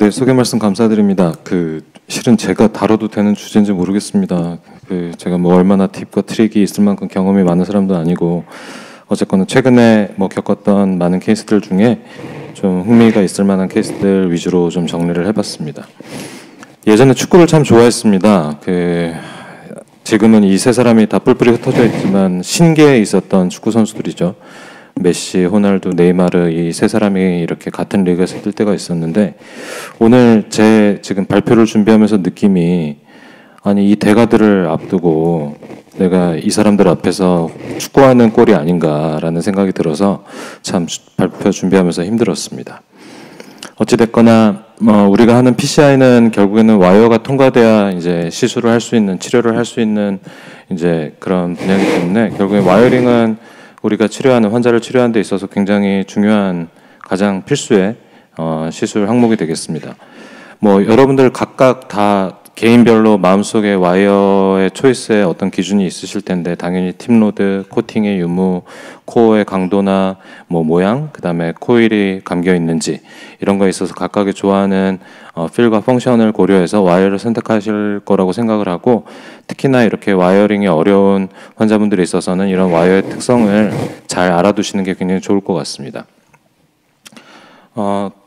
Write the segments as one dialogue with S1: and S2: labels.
S1: 네, 소개 말씀 감사드립니다. 실은 제가 다뤄도 되는 주제인지 모르겠습니다. 제가 뭐 얼마나 팁과 트릭이 있을 만큼 경험이 많은 사람도 아니고, 어쨌거나 최근에 뭐 겪었던 많은 케이스들 중에 좀 흥미가 있을 만한 케이스들 위주로 좀 정리를 해봤습니다. 예전에 축구를 참 좋아했습니다. 지금은 이 세 사람이 다 뿔뿔이 흩어져 있지만 신기에 있었던 축구 선수들이죠. 메시, 호날두, 네이마르 이 세 사람이 이렇게 같은 리그에서 뛸 때가 있었는데, 오늘 제 지금 발표를 준비하면서 느낌이, 아니 이 대가들을 앞두고 내가 이 사람들 앞에서 축구하는 꼴이 아닌가라는 생각이 들어서 참 발표 준비하면서 힘들었습니다. 어찌됐거나 우리가 하는 PCI는 결국에는 와이어가 통과돼야 이제 시술을 할 수 있는, 치료를 할 수 있는 이제 그런 분야이기 때문에 결국에 와이어링은 우리가 치료하는, 환자를 치료하는 데 있어서 굉장히 중요한, 가장 필수의 시술 항목이 되겠습니다. 뭐 여러분들 각각 다 개인별로 마음속에 와이어의 초이스에 어떤 기준이 있으실 텐데, 당연히 팁로드, 코팅의 유무, 코어의 강도나 뭐 모양, 그 다음에 코일이 감겨 있는지 이런 거에 있어서 각각의 좋아하는 필과 펑션을 고려해서 와이어를 선택하실 거라고 생각을 하고, 특히나 이렇게 와이어링이 어려운 환자분들이 있어서는 이런 와이어의 특성을 잘 알아두시는 게 굉장히 좋을 것 같습니다.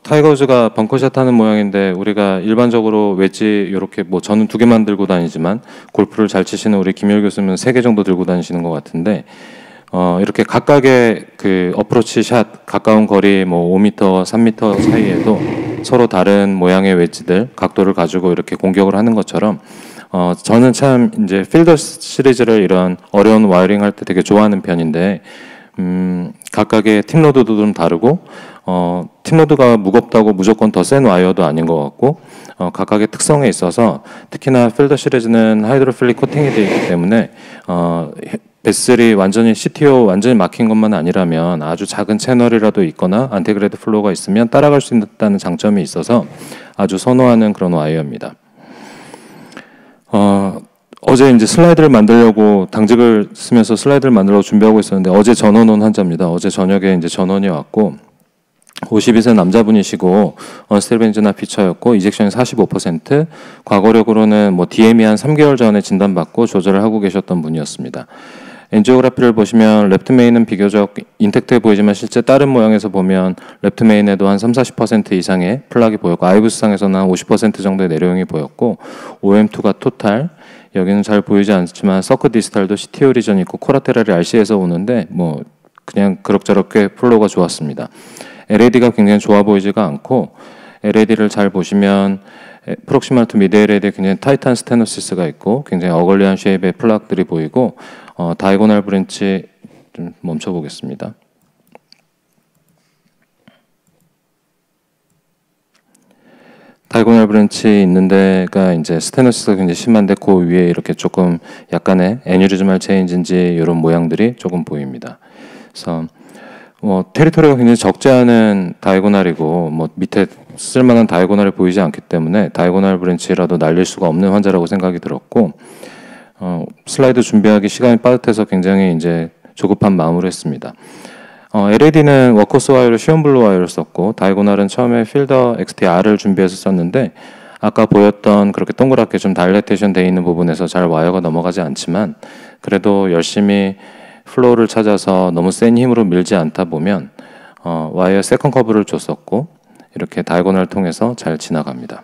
S1: 타이거즈가 벙커샷 하는 모양인데, 우리가 일반적으로 웨지 이렇게, 뭐 저는 2개만 들고 다니지만 골프를 잘 치시는 우리 김열 교수는 3개 정도 들고 다니시는 것 같은데, 이렇게 각각의 그 어프로치 샷, 가까운 거리 뭐 5m, 3m 사이에도 서로 다른 모양의 웨지들, 각도를 가지고 이렇게 공격을 하는 것처럼, 저는 참 이제 필더 시리즈를 이런 어려운 와이어링 할 때 되게 좋아하는 편인데, 각각의 팁로드도 좀 다르고, 팁로드가 무겁다고 무조건 더 센 와이어도 아닌 것 같고, 각각의 특성에 있어서 특히나 필더 시리즈는 하이드로필릭 코팅이 되어 있기 때문에 배슬이 완전히 CTO 완전히 막힌 것만 아니라면 아주 작은 채널이라도 있거나 안티그레드 플로우가 있으면 따라갈 수 있다는 장점이 있어서 아주 선호하는 그런 와이어입니다. 어제 이제 슬라이드를 만들려고, 당직을 쓰면서 슬라이드를 만들려고 준비하고 있었는데, 어제 전원 온 환자입니다. 어제 저녁에 이제 전원이 왔고, 52세 남자분이시고 언스테빌 피처였고, 이젝션이 45%, 과거력으로는 뭐 DM이 한 3개월 전에 진단받고 조절을 하고 계셨던 분이었습니다. 엔지오그래피를 보시면 랩트 메인은 비교적 인텍트해 보이지만 실제 다른 모양에서 보면 랩트 메인에도 한 30-40% 이상의 플락이 보였고, 아이부스상에서는 한 50% 정도의 내려용이 보였고, OM2가 토탈, 여기는 잘 보이지 않지만 서크 디스탈도 CTO 리전이 있고, 코라테랄이 RC에서 오는데 뭐 그냥 그럭저럭 꽤 플로우가 좋았습니다. LAD가 굉장히 좋아 보이지가 않고, LAD를 잘 보시면 프록시멀 투 미드 LAD에 굉장히 타이트한 스테노시스가 있고 굉장히 어글리한 쉐입의 플락들이 보이고, 다이고널 브랜치 좀 멈춰보겠습니다. 다이고널 브랜치 있는 데가 이제 스테노시스가 굉장히 심한데, 그 위에 이렇게 조금 약간의 애뉴리즈말 체인지인지 이런 모양들이 조금 보입니다. 그래서 테리토리가 굉장히 적지 않은 다이고널이고, 뭐 밑에 쓸만한 다이고널이 보이지 않기 때문에 다이고널 브랜치라도 날릴 수가 없는 환자라고 생각이 들었고, 슬라이드 준비하기 시간이 빠듯해서 굉장히 이제 조급한 마음으로 했습니다. LAD는 워커스 와이어로 시온블루 와이어를 썼고, 다이고널은 처음에 필더 XTR을 준비해서 썼는데, 아까 보였던 그렇게 동그랗게 좀 다일레이션 되어 있는 부분에서 잘 와이어가 넘어가지 않지만, 그래도 열심히 플로우를 찾아서 너무 센 힘으로 밀지 않다 보면 와이어 세컨 커브를 줬었고, 이렇게 다이고널을 통해서 잘 지나갑니다.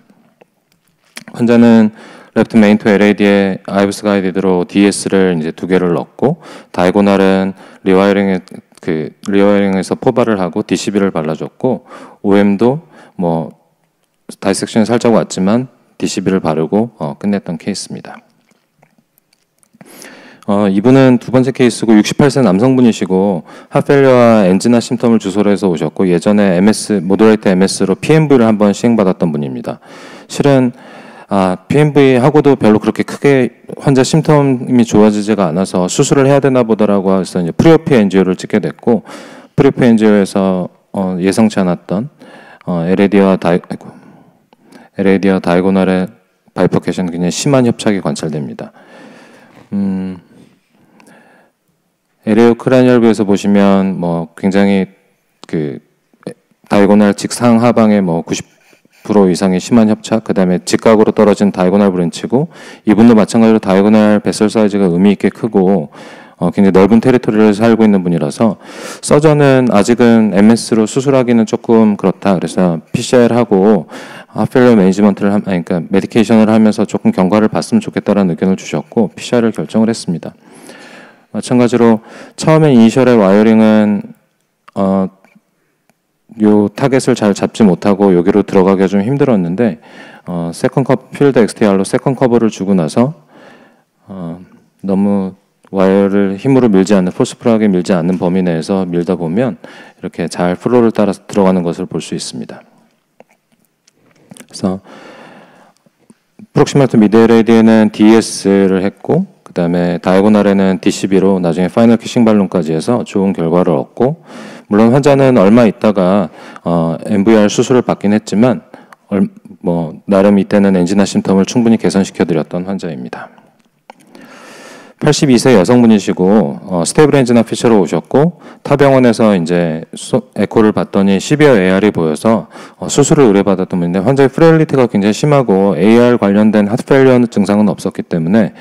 S1: 환자는 레프트 메인 투 LAD에 아이브스 가이디드로 DS를 이제 2개를 넣고, 다이고널은 리와이어링에서 포발을 하고 DCB를 발라줬고, OM도 뭐 다이섹션이 살짝 왔지만 DCB를 바르고 끝냈던 케이스입니다. 이분은 2번째 케이스고 68세 남성분이시고, 하펠리어와 엔지나 심텀을 주소로 해서 오셨고, 예전에 모더레이트 MS로 PMV를 한번 시행받았던 분입니다. 실은 PMV 하고도 별로 그렇게 크게 환자 심텀이 좋아지지가 않아서 수술을 해야 되나 보다라고 해서 이제 프리오피 엔지오를 찍게 됐고, 프리오피 엔지오에서 예상치 않았던 LAD와 다이고널의 바이퍼케이션, 굉장히 심한 협착이 관찰됩니다. 에레오 크라니얼뷰에서 보시면 뭐 굉장히 그 다이고널 직상 하방에 뭐 90% 이상의 심한 협착, 그 다음에 직각으로 떨어진 다이고널 브랜치고, 이분도 마찬가지로 다이고널 배설 사이즈가 의미 있게 크고 굉장히 넓은 테리토리를 살고 있는 분이라서 서전은 아직은 MS로 수술하기는 조금 그렇다. 그래서 PCR하고 하프펠리어 매니지먼트를 그러니까 메디케이션을 하면서 조금 경과를 봤으면 좋겠다라는 의견을 주셨고 PCR을 결정을 했습니다. 마찬가지로 처음에 이니셜의 와이어링은 요 타겟을 잘 잡지 못하고 여기로 들어가기가 좀 힘들었는데 세컨 커버 필드 XTR로 세컨 커버를 주고 나서 너무 와이어를 힘으로 밀지 않는 포스풀하게 밀지 않는 범위 내에서 밀다 보면 이렇게 잘 플로우를 따라서 들어가는 것을 볼 수 있습니다. 그래서 프록시멀 투 미드 LAD에는 DS를 했고 그 다음에 다이고널에는 DCB로 나중에 파이널 키싱 발론까지 해서 좋은 결과를 얻고 물론 환자는 얼마 있다가 MVR 수술을 받긴 했지만 나름 이때는 엔지나 심텀을 충분히 개선시켜드렸던 환자입니다. 82세 여성분이시고 스테이블 엔지나 피처로 오셨고 타병원에서 이제 에코를 봤더니 시비어 AR이 보여서 수술을 의뢰받았던 분인데 환자의 프레일리티가 굉장히 심하고 AR 관련된 하트페일리어 증상은 없었기 때문에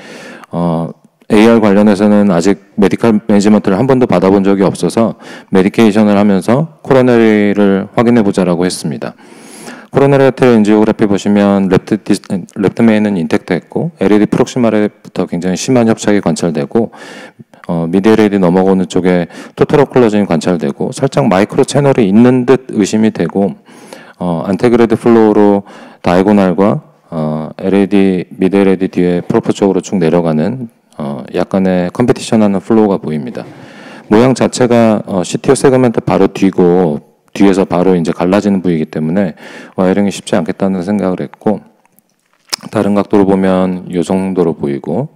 S1: AR 관련해서는 아직 메디컬 매니지먼트를 한 번도 받아본 적이 없어서 메디케이션을 하면서 코로너리를 확인해 보자라고 했습니다. 코로너리 아테리얼 엔지오그래피 보시면 랩트 메인은 인텍트 했고 LED 프록시말에부터 굉장히 심한 협착이 관찰되고 미드 LED 넘어오는 쪽에 토탈 오클루전이 관찰되고 살짝 마이크로 채널이 있는 듯 의심이 되고 안테그레드 플로우로 다이고널과 LED 미드 LED 뒤에 프로포 쪽으로 쭉 내려가는 약간의 컴피티션하는 플로우가 보입니다. 모양 자체가 CTO 세그멘트 바로 뒤고 뒤에서 바로 이제 갈라지는 부위이기 때문에 와이어링이 쉽지 않겠다는 생각을 했고 다른 각도로 보면 이 정도로 보이고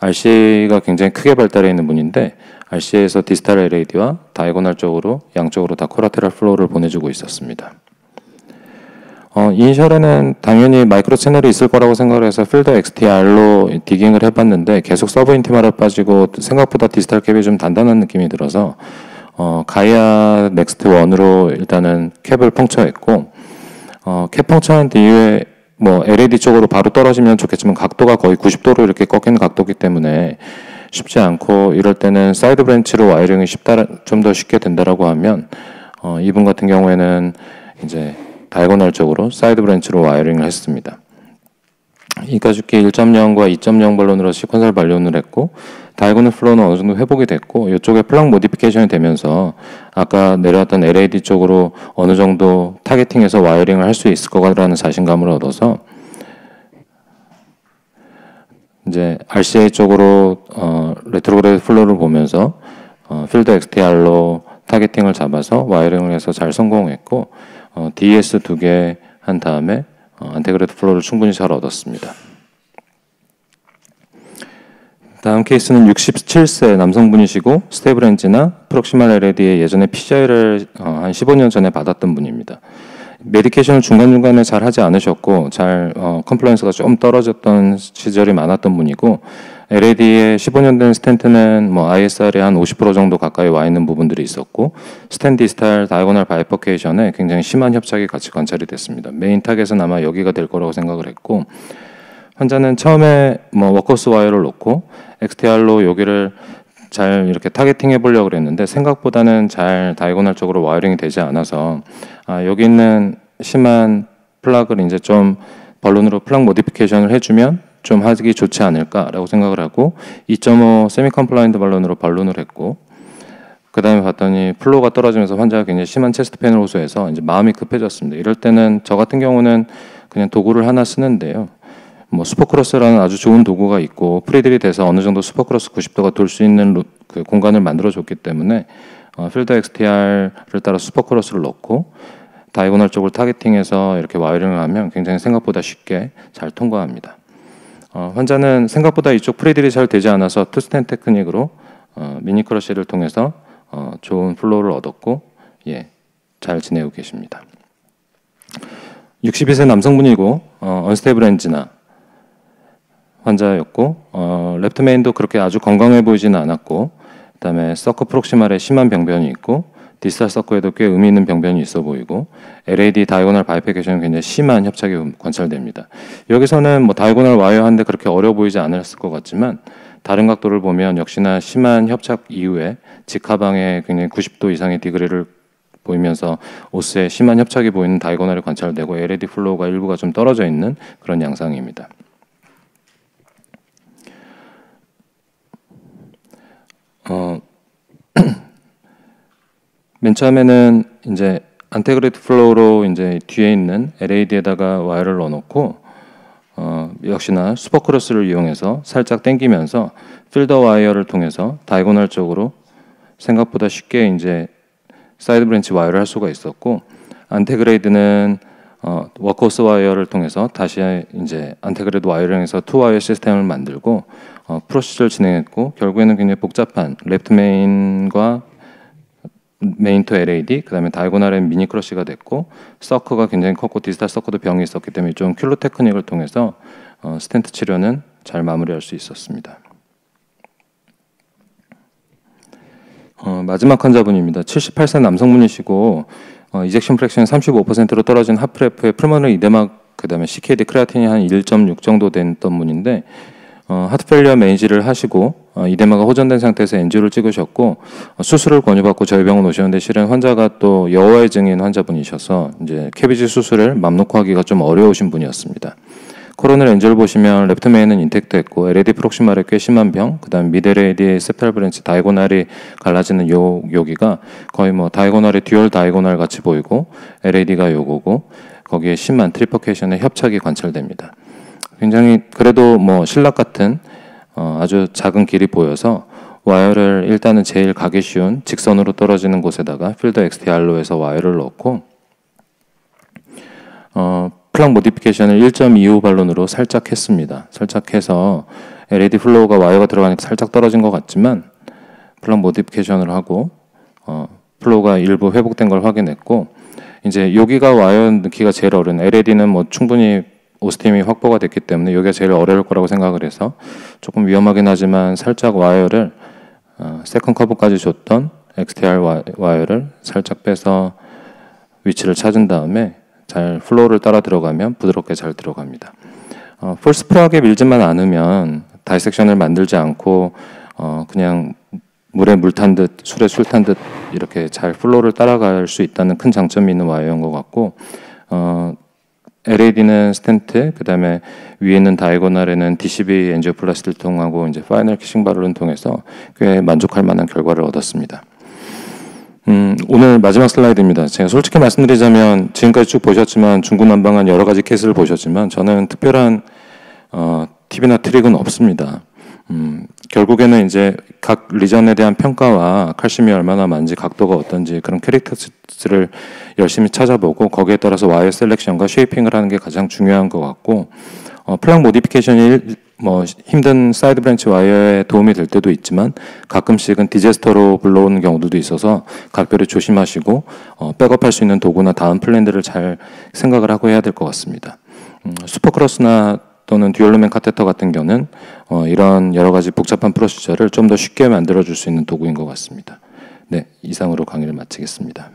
S1: RCA가 굉장히 크게 발달해 있는 분인데 RCA에서 디스탈 LAD와 다이고널 쪽으로 양쪽으로 다 코라테랄 플로우를 보내주고 있었습니다. 이니셜에는 당연히 마이크로 채널이 있을 거라고 생각을 해서 필더 XTR로 디깅을 해봤는데 계속 서브 인티마를 빠지고 생각보다 디스탈 캡이 좀 단단한 느낌이 들어서 가이아 넥스트 1으로 일단은 캡을 펑처했고 캡 펑처한 뒤에 LED 쪽으로 바로 떨어지면 좋겠지만 각도가 거의 90도로 이렇게 꺾이는 각도이기 때문에 쉽지 않고 이럴 때는 사이드 브랜치로 와이어링이 좀 더 쉽게 된다라고 하면 이분 같은 경우에는 이제 다이고널 쪽으로 사이드 브랜치로 와이어링을 했습니다. 이가죽기 1.0과 2.0 발론으로 시퀀셜 발론을 했고 다이고널 플로우는 어느 정도 회복이 됐고 이쪽에 플락 모디피케이션이 되면서 아까 내려왔던 LAD 쪽으로 어느 정도 타겟팅해서 와이어링을 할 수 있을 거라는 자신감을 얻어서 이제 RCA 쪽으로 레트로그레이드 플로우를 보면서 필드 XTR로 타겟팅을 잡아서 와이어링을 해서 잘 성공했고 DES 2개 한 다음에 안테그레이드 플로우를 충분히 잘 얻었습니다. 다음 케이스는 67세 남성분이시고 스테이블 엔지나 프록시말 LAD에 예전에 PCI를 한 15년 전에 받았던 분입니다. 메디케이션을 중간중간에 잘 하지 않으셨고 잘 컴플라이언스가 좀 떨어졌던 시절이 많았던 분이고 LAD에 15년 된 스텐트는 ISR이 한 50% 정도 가까이 와 있는 부분들이 있었고 스텐 디스탈 다이고널 바이퍼케이션에 굉장히 심한 협착이 같이 관찰이 됐습니다. 메인 타겟은 아마 여기가 될 거라고 생각을 했고 환자는 처음에 워커스 와이어를 놓고 XTR로 여기를 잘 이렇게 타겟팅 해보려고 그랬는데 생각보다는 잘 다이고널 쪽으로 와이어링이 되지 않아서 여기 있는 심한 플락을 이제 좀 발론으로 플락 모디피케이션을 해주면 좀 하기 좋지 않을까라고 생각을 하고 2.5 세미 컴플라이언트 발론으로 발론을 했고 그 다음에 봤더니 플로우가 떨어지면서 환자가 굉장히 심한 체스트 페인을 호소해서 이제 마음이 급해졌습니다. 이럴 때는 저 같은 경우는 그냥 도구를 하나 쓰는데요. 슈퍼크로스라는 아주 좋은 도구가 있고 프리딜이 돼서 어느 정도 슈퍼크로스 90도가 돌 수 있는 그 공간을 만들어줬기 때문에 필더 XTR을 따라 슈퍼크로스를 넣고 다이고널 쪽을 타겟팅해서 이렇게 와이어링을 하면 굉장히 생각보다 쉽게 잘 통과합니다. 환자는 생각보다 이쪽 프리딜이 잘 되지 않아서 투스텐 테크닉으로 미니 크러쉬를 통해서 좋은 플로우를 얻었고 잘 지내고 계십니다. 62세 남성분이고 언스테이블 엔지나 환자였고 랩트 메인도 그렇게 아주 건강해 보이지는 않았고 그다음에 서커 프록시말에 심한 병변이 있고 디지털 서커에도 꽤 의미 있는 병변이 있어 보이고 LAD 다이고널 바이패케이션은 굉장히 심한 협착이 관찰됩니다. 여기서는 뭐 다이고널 와이어 한데 그렇게 어려 보이지 않았을 것 같지만 다른 각도를 보면 역시나 심한 협착 이후에 직하방에 굉장히 90도 이상의 디그리를 보이면서 오스에 심한 협착이 보이는 다이고널이 관찰되고 LAD 플로우가 일부가 좀 떨어져 있는 그런 양상입니다. 맨 처음에는 이제 안테그레이트 플로우로 이제 뒤에 있는 LAD에다가 와이어를 넣어놓고 역시나 슈퍼크로스를 이용해서 살짝 당기면서 필더 와이어를 통해서 다이고널 쪽으로 생각보다 쉽게 이제 사이드 브랜치 와이어를 할 수가 있었고 안테그레이드는 워크호스 와이어를 통해서 다시 이제 안테그레이드 와이어를 통해서 투 와이어 시스템을 만들고 프로시저를 진행했고 결국에는 굉장히 복잡한 레프트 메인과 메인 투 LAD 그다음에 다이고널엔 미니 크러쉬가 됐고 서커가 굉장히 컸고 디지털 서커도 병이 있었기 때문에 좀 큐로 테크닉을 통해서 스텐트 치료는 잘 마무리할 수 있었습니다. 마지막 환자분입니다. 78세 남성분이시고 이젝션 프랙션이 35%로 떨어진 하프레프에 풀모널 이데마 그다음에 CKD 크레아틴이 한 1.6 정도 됐던 분인데 하트페일리어 메이지를 하시고 이데마가 호전된 상태에서 엔지오를 찍으셨고 수술을 권유받고 저희 병원 오셨는데 실은 환자가 또 여호와의 증인 환자분이셔서 이제 캐비지 수술을 맘 놓고 하기가 좀 어려우신 분이었습니다. 코로널 엔지오를 보시면 레프트 메인은 인텍트했고 LAD 프록시말에 꽤 심한 병, 그다음 미드 LAD 세페럴 브랜치 다이고널이 갈라지는 여기가 거의 뭐 다이고널의 듀얼 다이고널 같이 보이고 LAD가 요거고 거기에 심한 트리퍼케이션의 협착이 관찰됩니다. 굉장히 그래도 뭐 신락 같은 아주 작은 길이 보여서 와이어를 일단은 제일 가기 쉬운 직선으로 떨어지는 곳에다가 필더 XTR로해서 와이어를 넣고 플락 모디피케이션을 1.25 발론으로 살짝 했습니다. 살짝 해서 LAD 플로우가 와이어가 들어가니까 살짝 떨어진 것 같지만 플락 모디피케이션을 하고 플로우가 일부 회복된 걸 확인했고 이제 여기가 와이어 넣기가 제일 어려운 LAD는 뭐 충분히 오스팀이 확보가 됐기 때문에 여기가 제일 어려울 거라고 생각을 해서 조금 위험하긴 하지만 살짝 와이어를 세컨 커브까지 줬던 XTR 와이어를 살짝 빼서 위치를 찾은 다음에 잘 플로우를 따라 들어가면 부드럽게 잘 들어갑니다. 폴스 프락에 밀지만 않으면 다이섹션을 만들지 않고 그냥 물에 물 탄 듯 술에 술 탄 듯 이렇게 잘 플로우를 따라갈 수 있다는 큰 장점이 있는 와이어인 것 같고 LAD는 스텐트, 그 다음에 위에 있는 다이고널에는 DCB 엔지오플라스티를 통하고 이제 파이널 키싱 바룰을 통해서 꽤 만족할 만한 결과를 얻었습니다. 오늘 마지막 슬라이드입니다. 제가 솔직히 말씀드리자면 지금까지 쭉 보셨지만 중구난방한 여러 가지 케이스를 보셨지만 저는 특별한 팁이나 트릭은 없습니다. 결국에는 이제 각 리전에 대한 평가와 칼슘이 얼마나 많은지 각도가 어떤지 그런 캐릭터스를 열심히 찾아보고 거기에 따라서 와이어 셀렉션과 쉐이핑을 하는 게 가장 중요한 것 같고 플락 모디피케이션이 뭐 힘든 사이드 브랜치 와이어에 도움이 될 때도 있지만 가끔씩은 디제스터로 불러오는 경우도 있어서 각별히 조심하시고 백업할 수 있는 도구나 다음 플랜들을 잘 생각을 하고 해야 될 것 같습니다. 슈퍼크로스나 또는 듀얼루멘 카테터 같은 경우는 이런 여러 가지 복잡한 프로시저를 좀 더 쉽게 만들어줄 수 있는 도구인 것 같습니다. 네, 이상으로 강의를 마치겠습니다.